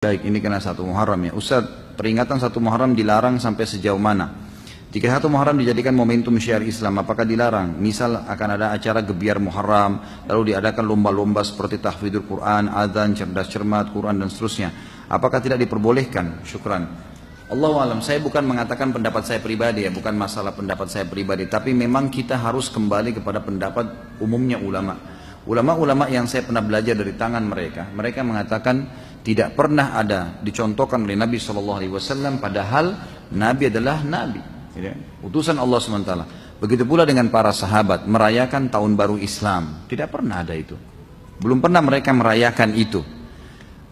Baik, ini kena 1 Muharram ya. Ustaz, peringatan 1 Muharram dilarang sampai sejauh mana? Jika 1 Muharram dijadikan momentum syiar Islam, apakah dilarang? Misal akan ada acara gebiar Muharram, lalu diadakan lomba-lomba seperti tahfidzul Quran, adzan, cerdas cermat, Quran dan seterusnya. Apakah tidak diperbolehkan? Syukran. Allahu alam, saya bukan mengatakan pendapat saya pribadi ya, bukan masalah pendapat saya pribadi, tapi memang kita harus kembali kepada pendapat umumnya ulama. Ulama-ulama yang saya pernah belajar dari tangan mereka mengatakan tidak pernah ada dicontohkan oleh Nabi SAW, padahal Nabi adalah Nabi, utusan Allah SWT. Begitu pula dengan para sahabat merayakan tahun baru Islam, tidak pernah ada itu. Belum pernah mereka merayakan itu.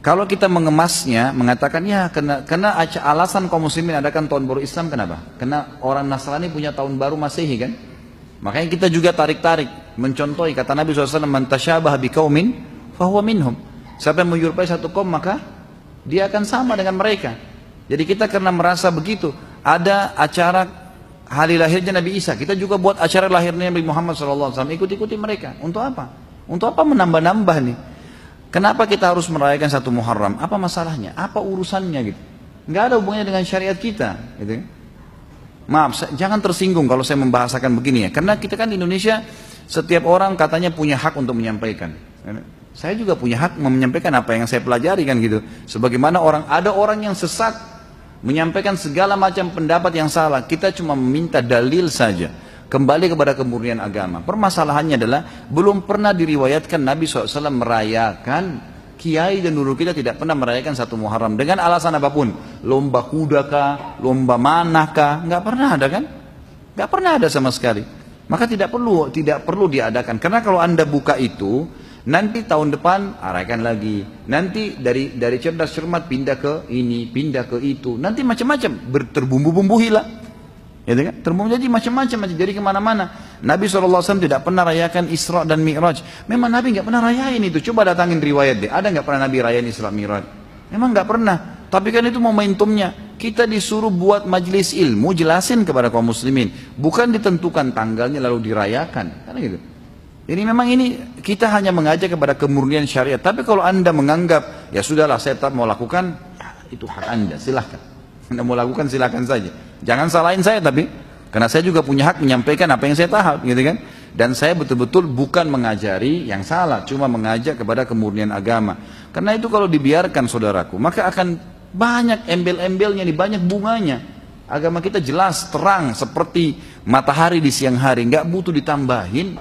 Kalau kita mengemasnya, mengatakan ya karena alasan kaum muslimin adakan tahun baru Islam, kenapa? Karena orang Nasrani punya tahun baru Masehi kan? Makanya kita juga tarik-tarik, mencontohi kata Nabi SAW, man tasyabaha biqaumin fahuwa minhum. Siapa yang menyerupai satu kaum maka dia akan sama dengan mereka. Jadi kita karena merasa begitu, ada acara hari lahirnya Nabi Isa, kita juga buat acara lahirnya Nabi Muhammad SAW, ikut-ikuti mereka. Untuk apa? Untuk apa menambah-nambah nih? Kenapa kita harus merayakan 1 Muharram? Apa masalahnya? Apa urusannya gitu? Nggak ada hubungannya dengan syariat kita, gitu. Maaf, jangan tersinggung kalau saya membahasakan begini ya. Karena kita kan di Indonesia, setiap orang katanya punya hak untuk menyampaikan. Saya juga punya hak menyampaikan apa yang saya pelajari kan gitu. Sebagaimana ada orang yang sesat menyampaikan segala macam pendapat yang salah. Kita cuma meminta dalil saja. Kembali kepada kemurnian agama. Permasalahannya adalah belum pernah diriwayatkan Nabi SAW merayakan, kiai dan guru kita tidak pernah merayakan 1 Muharram dengan alasan apapun. Lomba kuda kah, lomba manah kah, nggak pernah ada kan? Nggak pernah ada sama sekali. Maka tidak perlu diadakan. Karena kalau Anda buka itu, nanti tahun depan arahkan lagi. Nanti dari cerdas cermat pindah ke ini, pindah ke itu. Nanti macam-macam terbumbu-bumbu hilang. Ya kan? Terbumbu jadi macam-macam, jadi kemana-mana. Nabi SAW tidak pernah rayakan Isra dan Mi'raj. Memang Nabi nggak pernah rayain itu. Coba datangin riwayat deh. Ada nggak pernah Nabi rayain Isra Mi'raj? Memang nggak pernah. Tapi kan itu momentumnya. Kita disuruh buat majelis ilmu, jelasin kepada kaum muslimin. Bukan ditentukan tanggalnya lalu dirayakan. Karena gitu. Jadi memang ini kita hanya mengajak kepada kemurnian syariat. Tapi kalau Anda menganggap, ya sudahlah saya tetap mau lakukan, ya, itu hak Anda, silahkan. Anda mau lakukan silahkan saja. Jangan salahin saya tapi, karena saya juga punya hak menyampaikan apa yang saya tahu, gitu kan? Dan saya betul-betul bukan mengajari yang salah, cuma mengajak kepada kemurnian agama. Karena itu kalau dibiarkan saudaraku, maka akan banyak embel-embelnya, banyak bunganya. Agama kita jelas, terang, seperti matahari di siang hari, nggak butuh ditambahin.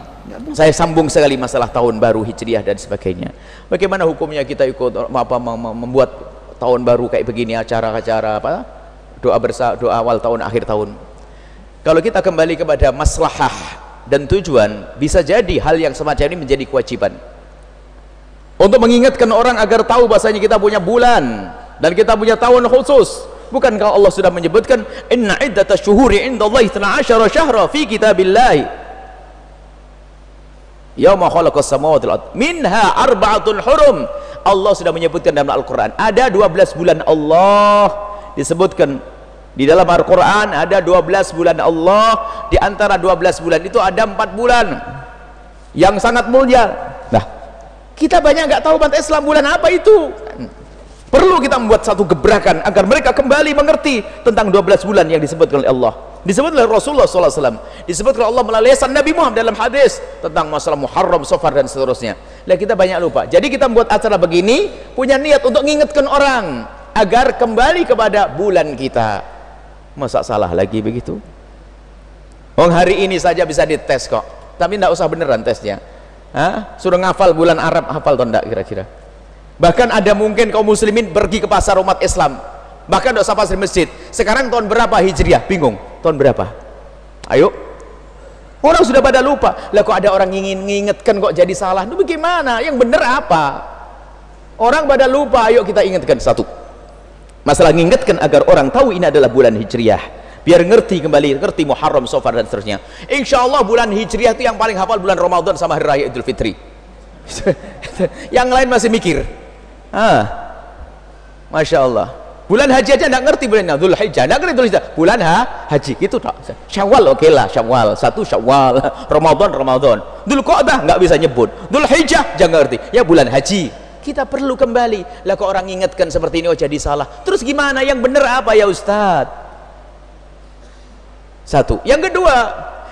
Saya sambung sekali masalah tahun baru Hijriah dan sebagainya. Bagaimana hukumnya kita ikut membuat tahun baru kayak begini, acara-acara apa? Doa awal tahun, akhir tahun. Kalau kita kembali kepada maslahah dan tujuan, bisa jadi hal yang semacam ini menjadi kewajiban untuk mengingatkan orang agar tahu bahasanya kita punya bulan dan kita punya tahun khusus. Bukankah Allah sudah menyebutkan inna iddatash syuhuri indallahi 12 syahra fi kitabillah yauma khalaqas samawati wal ardh minha arba'atun hurum. Allah sudah menyebutkan dalam Al-Quran ada 12 bulan Allah disebutkan di dalam Al-Quran, ada 12 bulan Allah. Di antara 12 bulan itu ada 4 bulan yang sangat mulia. Nah, kita banyak nggak tahu umat Islam bulan apa itu. Perlu kita membuat satu gebrakan agar mereka kembali mengerti tentang 12 bulan yang disebutkan oleh Allah, disebut oleh Rasulullah SAW, disebutkan Allah melalui lisan Nabi Muhammad dalam hadis tentang masalah Muharram, Safar dan seterusnya. Lah kita banyak lupa. Jadi kita membuat acara begini punya niat untuk mengingatkan orang agar kembali kepada bulan kita. Masa salah lagi begitu? Hari ini saja bisa dites kok, tapi tidak usah beneran tesnya. Suruh ngafal bulan Arab, hafal atau tidak kira-kira? Bahkan ada mungkin kaum muslimin pergi ke pasar umat Islam, bahkan tidak usah pasar masjid. Sekarang tahun berapa Hijriah? Bingung, tahun berapa? Ayo, orang sudah pada lupa. Lah kok ada orang ingin mengingatkan kok jadi salah? Itu bagaimana? Yang benar apa? Orang pada lupa. Ayo kita ingatkan satu. Masalah mengingatkan agar orang tahu ini adalah bulan Hijriah, biar ngerti kembali, ngerti Muharram, Safar dan seterusnya. Insya Allah bulan Hijriah itu yang paling hafal bulan Ramadan sama Hari Raya Idul Fitri. Yang lain masih mikir. Masya Allah. Bulan haji aja tidak ngerti bulannya. Dhul Hijjah tidak ngerti Dzulhijjah. Bulan haji itu tak. Syawal oke lah, Syawal 1 Syawal. Ramadan Dhul Qa'dah nggak bisa nyebut. Dzulhijjah jangan ngerti. Ya bulan haji. kita perlu kembali. Lah kok orang ingatkan seperti ini, oh jadi salah. Terus gimana? Yang benar apa ya Ustadz? Satu. Yang kedua,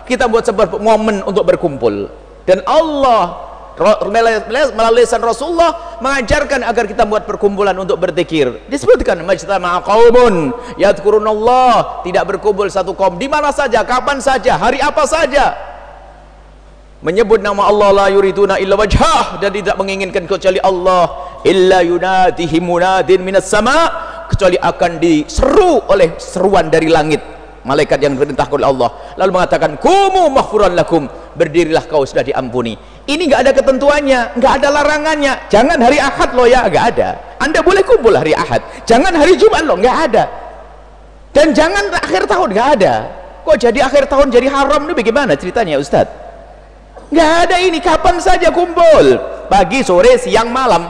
kita buat sebuah momen untuk berkumpul. Dan Allah melalui lisan Rasulullah mengajarkan agar kita buat perkumpulan untuk berzikir. Disebutkan majtama'a qaumun yadhkurunallah, tidak berkumpul satu kaum di mana saja, kapan saja, hari apa saja, menyebut nama Allah, la yuriduna illa wajhah, dan tidak menginginkan kecuali Allah, illa yunadihim munadin minas sama, kecuali akan diseru oleh seruan dari langit, malaikat yang diperintahkan oleh Allah, lalu mengatakan kumu maghfuran lakum, berdirilah kau sudah diampuni. Ini nggak ada ketentuannya, nggak ada larangannya. Jangan hari Ahad loh ya, nggak ada. Anda boleh kumpul hari Ahad, jangan hari Jumat loh, nggak ada. Dan jangan akhir tahun, nggak ada. Kok jadi akhir tahun jadi haram nih, bagaimana ceritanya Ustadz? Nggak ada ini, kapan saja kumpul, pagi, sore, siang, malam.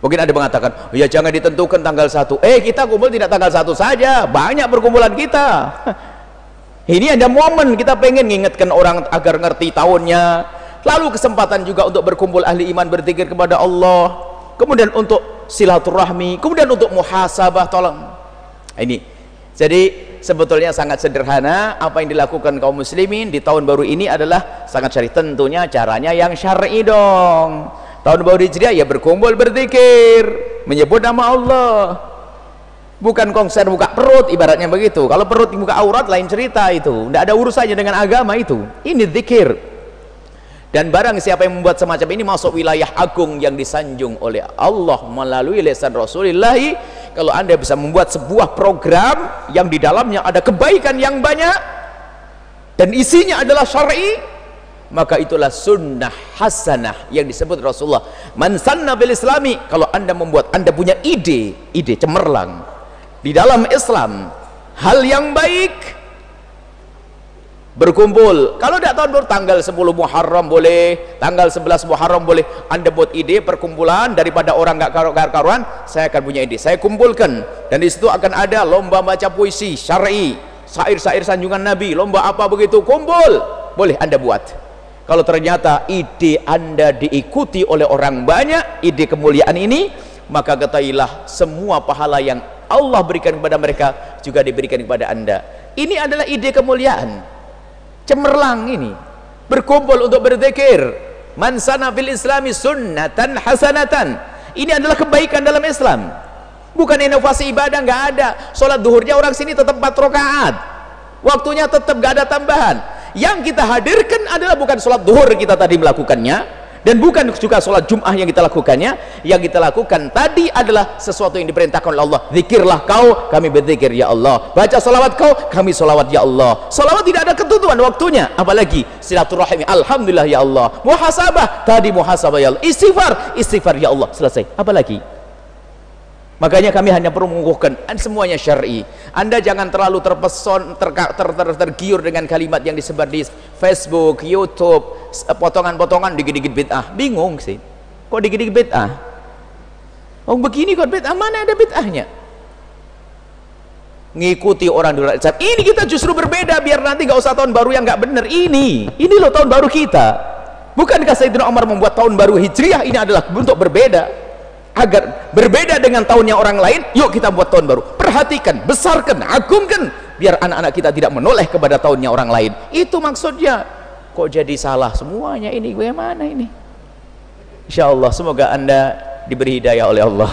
Mungkin ada mengatakan, oh ya jangan ditentukan tanggal 1. Kita kumpul tidak tanggal 1 saja, banyak perkumpulan kita. Ini ada momen kita pengen ngingetkan orang agar ngerti tahunnya, lalu kesempatan juga untuk berkumpul ahli iman berzikir kepada Allah, kemudian untuk silaturahmi, kemudian untuk muhasabah. Tolong ini, jadi sebetulnya sangat sederhana apa yang dilakukan kaum muslimin di tahun baru ini adalah sangat syar'i. Tentunya caranya yang syar'i dong. Tahun baru Hijriah ya berkumpul berzikir, menyebut nama Allah, bukan konser buka perut ibaratnya begitu. Kalau perut buka aurat lain cerita, itu tidak ada urusannya dengan agama itu. Ini zikir. Dan barang siapa yang membuat semacam ini masuk wilayah agung yang disanjung oleh Allah melalui lisan Rasulullah. Kalau Anda bisa membuat sebuah program yang di dalamnya ada kebaikan yang banyak dan isinya adalah syar'i, maka itulah sunnah hasanah yang disebut Rasulullah. Man sanna bil islami, kalau Anda membuat, Anda punya ide cemerlang di dalam Islam, hal yang baik, berkumpul. Kalau tidak tahun baru, tanggal 10 Muharram boleh, tanggal 11 Muharram boleh. Anda buat ide perkumpulan daripada orang nggak karuan, saya akan punya ide, saya kumpulkan, dan di situ akan ada lomba baca puisi syar'i, syair-syair sanjungan Nabi, lomba apa begitu, kumpul, boleh Anda buat. Kalau ternyata ide Anda diikuti oleh orang banyak, ide kemuliaan ini, maka ketahuilah semua pahala yang Allah berikan kepada mereka juga diberikan kepada Anda. Ini adalah ide kemuliaan cemerlang ini, berkumpul untuk berzikir. Man sana fil islami sunnatan hasanatan, ini adalah kebaikan dalam Islam, bukan inovasi ibadah. Nggak ada. Sholat duhurnya orang sini tetap 4 rakaat, waktunya tetap nggak ada tambahan. Yang kita hadirkan adalah bukan sholat duhur kita tadi melakukannya, dan bukan juga sholat Jum'ah yang kita lakukannya. Yang kita lakukan tadi adalah sesuatu yang diperintahkan oleh Allah. Zikirlah kau, kami berzikir ya Allah. Baca salawat kau, kami salawat ya Allah. Salawat tidak ada ketentuan waktunya, apalagi silaturahmi, alhamdulillah ya Allah. Muhasabah, tadi muhasabah ya Allah. Istighfar, istighfar ya Allah. Selesai, apalagi? Makanya kami hanya perlu mengukuhkan semuanya syar'i. Anda jangan terlalu terpeson, tergiur dengan kalimat yang disebar di Facebook, YouTube, potongan-potongan dikit-dikit bid'ah. Bingung sih, kok dikit-dikit bid'ah? Oh begini kok bid'ah, mana ada bid'ahnya? Ngikuti orang di luar Islam. Ini kita justru berbeda, biar nanti nggak usah tahun baru yang nggak bener. Ini loh tahun baru kita. Bukankah Sayyidina Umar membuat tahun baru Hijriah ini adalah bentuk berbeda? Agar berbeda dengan tahunnya orang lain, yuk kita buat tahun baru. Perhatikan, besarkan, agungkan, biar anak-anak kita tidak menoleh kepada tahunnya orang lain. Itu maksudnya. Kok jadi salah semuanya ini, bagaimana ini? Insya Allah semoga Anda diberi hidayah oleh Allah.